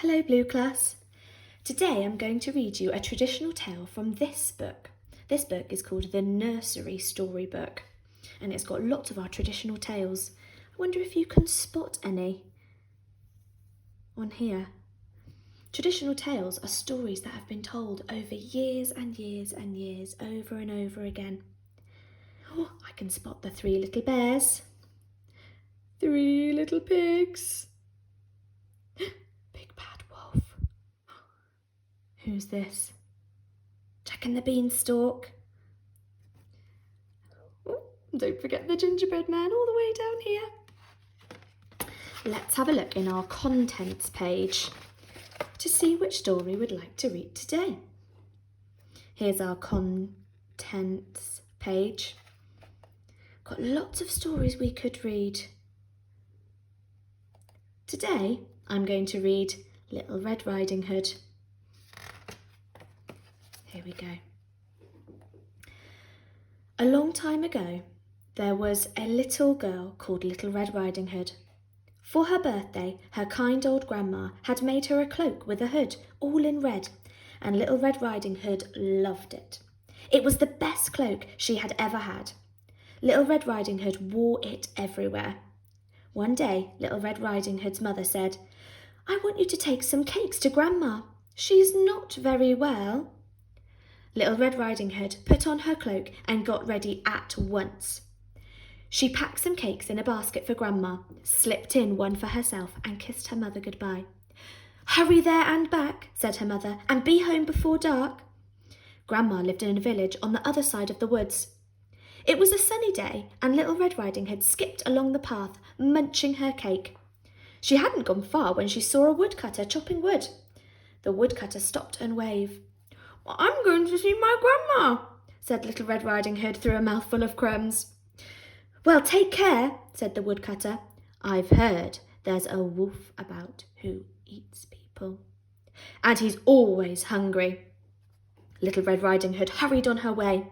Hello Blue Class. Today I'm going to read you a traditional tale from this book. This book is called the Nursery Story book and it's got lots of our traditional tales. I wonder if you can spot any on here. Traditional tales are stories that have been told over years and years and years, over and over again. Oh, I can spot the 3 little bears, 3 little pigs, big bad wolf. Who's this? Jack and the Beanstalk. Oh, don't forget the gingerbread man all the way down here. Let's have a look in our contents page to see which story we'd like to read today. Here's our contents page. Got lots of stories we could read. Today I'm going to read Little Red Riding Hood. Here we go. A long time ago, there was a little girl called Little Red Riding Hood. For her birthday, her kind old grandma had made her a cloak with a hood, all in red, and Little Red Riding Hood loved it. It was the best cloak she had ever had. Little Red Riding Hood wore it everywhere. One day, Little Red Riding Hood's mother said, "I want you to take some cakes to Grandma. She's not very well." Little Red Riding Hood put on her cloak and got ready at once. She packed some cakes in a basket for Grandma, slipped in one for herself and kissed her mother goodbye. "Hurry there and back," said her mother, "and be home before dark." Grandma lived in a village on the other side of the woods. It was a sunny day and Little Red Riding Hood skipped along the path, munching her cake. She hadn't gone far when she saw a woodcutter chopping wood. The woodcutter stopped and waved. "I'm going to see my grandma," said Little Red Riding Hood through a mouthful of crumbs. "Well, take care," said the woodcutter. "I've heard there's a wolf about who eats people. And he's always hungry." Little Red Riding Hood hurried on her way.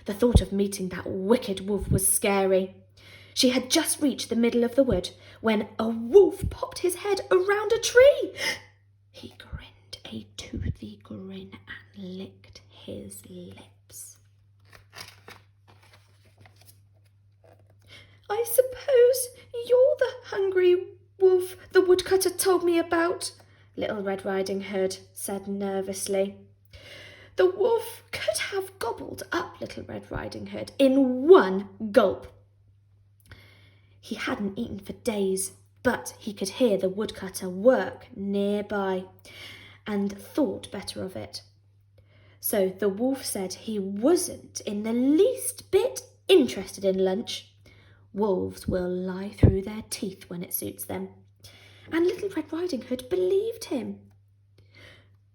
The thought of meeting that wicked wolf was scary. She had just reached the middle of the wood when a wolf popped his head around a tree. He grinned a toothy grin and licked his lips. "I suppose you're the hungry wolf the woodcutter told me about," Little Red Riding Hood said nervously. The wolf could have gobbled up Little Red Riding Hood in one gulp. He hadn't eaten for days, but he could hear the woodcutter work nearby and thought better of it. So the wolf said he wasn't in the least bit interested in lunch. Wolves will lie through their teeth when it suits them. And Little Red Riding Hood believed him.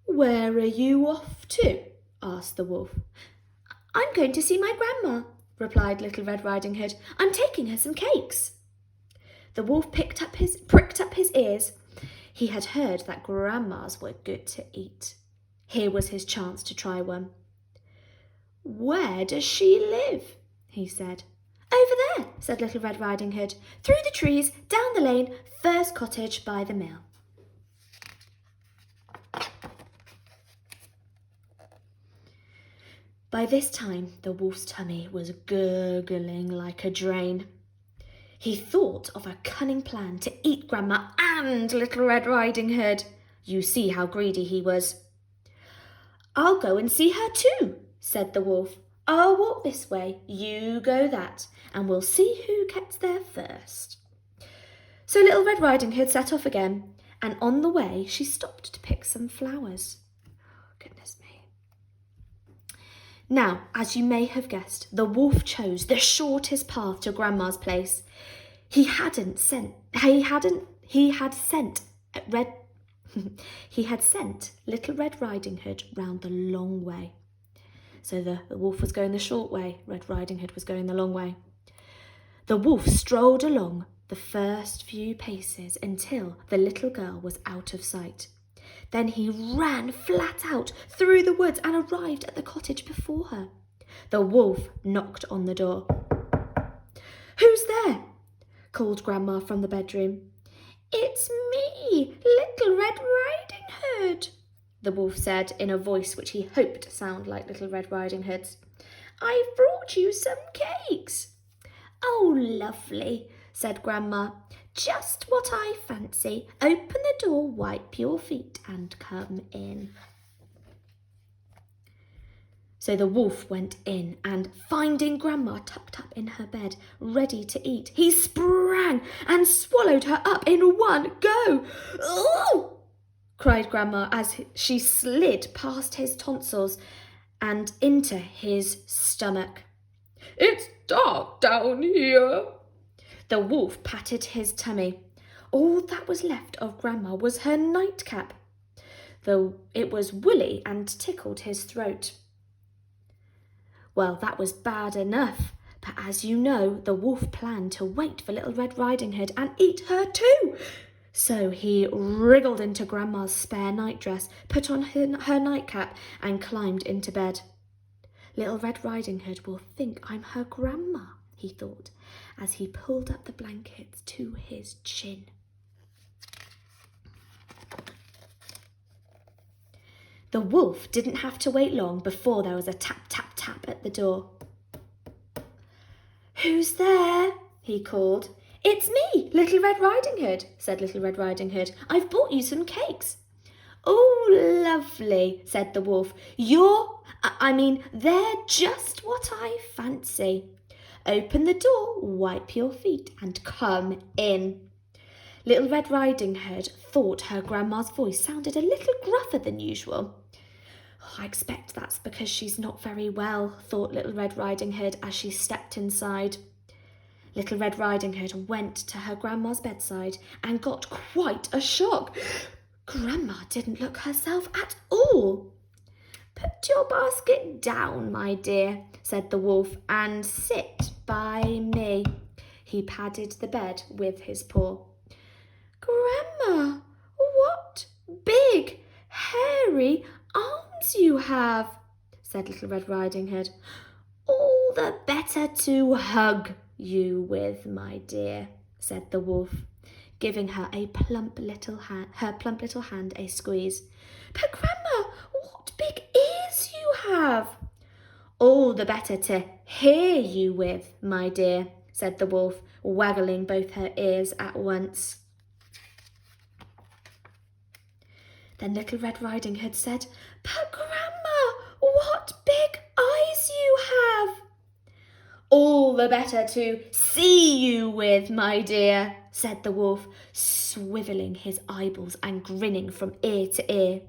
"Where are you off to?" asked the wolf. "I'm going to see my grandma," replied Little Red Riding Hood. "I'm taking her some cakes." The wolf pricked up his ears. He had heard that grandmas were good to eat. Here was his chance to try one. "Where does she live?" he said. "Over there," said Little Red Riding Hood. "Through the trees, down the lane, first cottage by the mill." By this time, the wolf's tummy was gurgling like a drain. He thought of a cunning plan to eat Grandma and Little Red Riding Hood. You see how greedy he was. "I'll go and see her too," said the wolf. "I'll walk this way, you go that, and we'll see who gets there first." So Little Red Riding Hood set off again, and on the way she stopped to pick some flowers. Goodness me. Now, as you may have guessed, the wolf chose the shortest path to Grandma's place. He had sent Little Red Riding Hood round the long way. So the wolf was going the short way, Red Riding Hood was going the long way. The wolf strolled along the first few paces until the little girl was out of sight. Then he ran flat out through the woods and arrived at the cottage before her. The wolf knocked on the door. "Who's there?" called Grandma from the bedroom. "It's me, Little Red Riding the wolf said in a voice which he hoped sounded like Little Red Riding Hood's. "I've brought you some cakes." "Oh, lovely," said Grandma. "Just what I fancy. Open the door, wipe your feet and come in." So the wolf went in and, finding Grandma tucked up in her bed, ready to eat, he sprang and swallowed her up in one go. "Oh!" cried Grandma as she slid past his tonsils and into his stomach. "It's dark down here." The wolf patted his tummy. All that was left of Grandma was her nightcap, though it was woolly and tickled his throat. Well, that was bad enough, but as you know, the wolf planned to wait for Little Red Riding Hood and eat her too. So he wriggled into Grandma's spare nightdress, put on her nightcap and climbed into bed. "Little Red Riding Hood will think I'm her grandma," he thought, as he pulled up the blankets to his chin. The wolf didn't have to wait long before there was a tap, tap, tap at the door. "Who's there?" he called. "It's me, Little Red Riding Hood," said Little Red Riding Hood. "I've bought you some cakes." "Oh, lovely," said the wolf. They're just what I fancy. Open the door, wipe your feet and come in." Little Red Riding Hood thought her grandma's voice sounded a little gruffer than usual. "I expect that's because she's not very well," thought Little Red Riding Hood as she stepped inside. Little Red Riding Hood went to her grandma's bedside and got quite a shock. Grandma didn't look herself at all. "Put your basket down, my dear," said the wolf, "and sit by me." He patted the bed with his paw. "Grandma, what big, hairy arms you have," said Little Red Riding Hood. "All the better to hug you with, my dear," said the wolf, giving her plump little hand a squeeze. "But Grandma, what big ears you have!" "All the better to hear you with, my dear," said the wolf, waggling both her ears at once. Then Little Red Riding Hood said, "But Grandma, what big eyes you have!" "All the better to see you with, my dear," said the wolf, swivelling his eyeballs and grinning from ear to ear.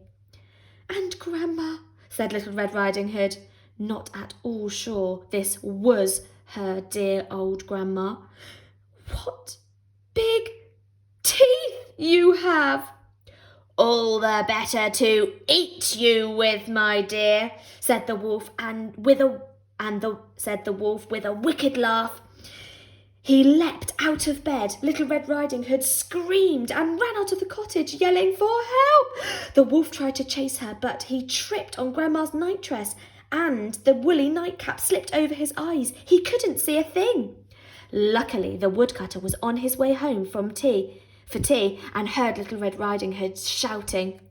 "And Grandma," said Little Red Riding Hood, not at all sure this was her dear old grandma, "what big teeth you have!" "All the better to eat you with, my dear," said the wolf, said the wolf with a wicked laugh. He leapt out of bed. Little Red Riding Hood screamed and ran out of the cottage, yelling for help. The wolf tried to chase her, but he tripped on Grandma's nightdress, and the woolly nightcap slipped over his eyes. He couldn't see a thing. Luckily, the woodcutter was on his way home for tea and heard Little Red Riding Hood shouting.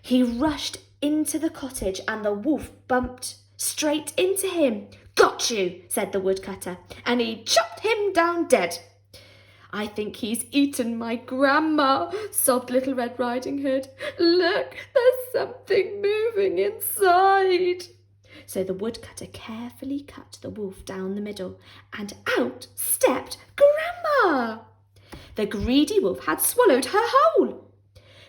He rushed into the cottage and the wolf bumped straight into him. "Got you," said the woodcutter, and he chopped him down dead. "I think he's eaten my grandma," sobbed Little Red Riding Hood. "Look, there's something moving inside." So the woodcutter carefully cut the wolf down the middle, and out stepped Grandma. The greedy wolf had swallowed her whole.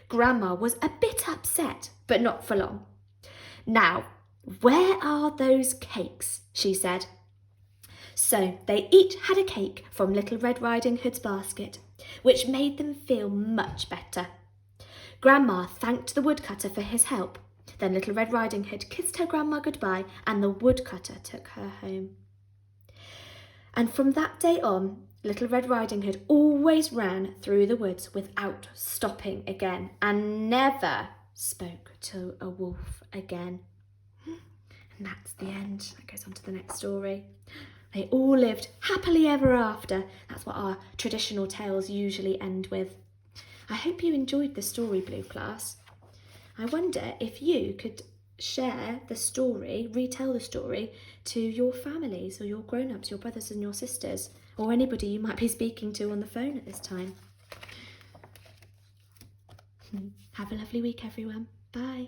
Grandma was a bit upset, but not for long. "Now, where are those cakes?" she said. So they each had a cake from Little Red Riding Hood's basket, which made them feel much better. Grandma thanked the woodcutter for his help. Then Little Red Riding Hood kissed her grandma goodbye, and the woodcutter took her home. And from that day on, Little Red Riding Hood always ran through the woods without stopping again, and never spoke to a wolf again. And that's the end. That goes on to the next story. They all lived happily ever after. That's what our traditional tales usually end with. I hope you enjoyed the story, Blue Class. I wonder if you could share the story, retell the story to your families or your grown-ups, your brothers and your sisters, or anybody you might be speaking to on the phone at this time. Have a lovely week, everyone. Bye.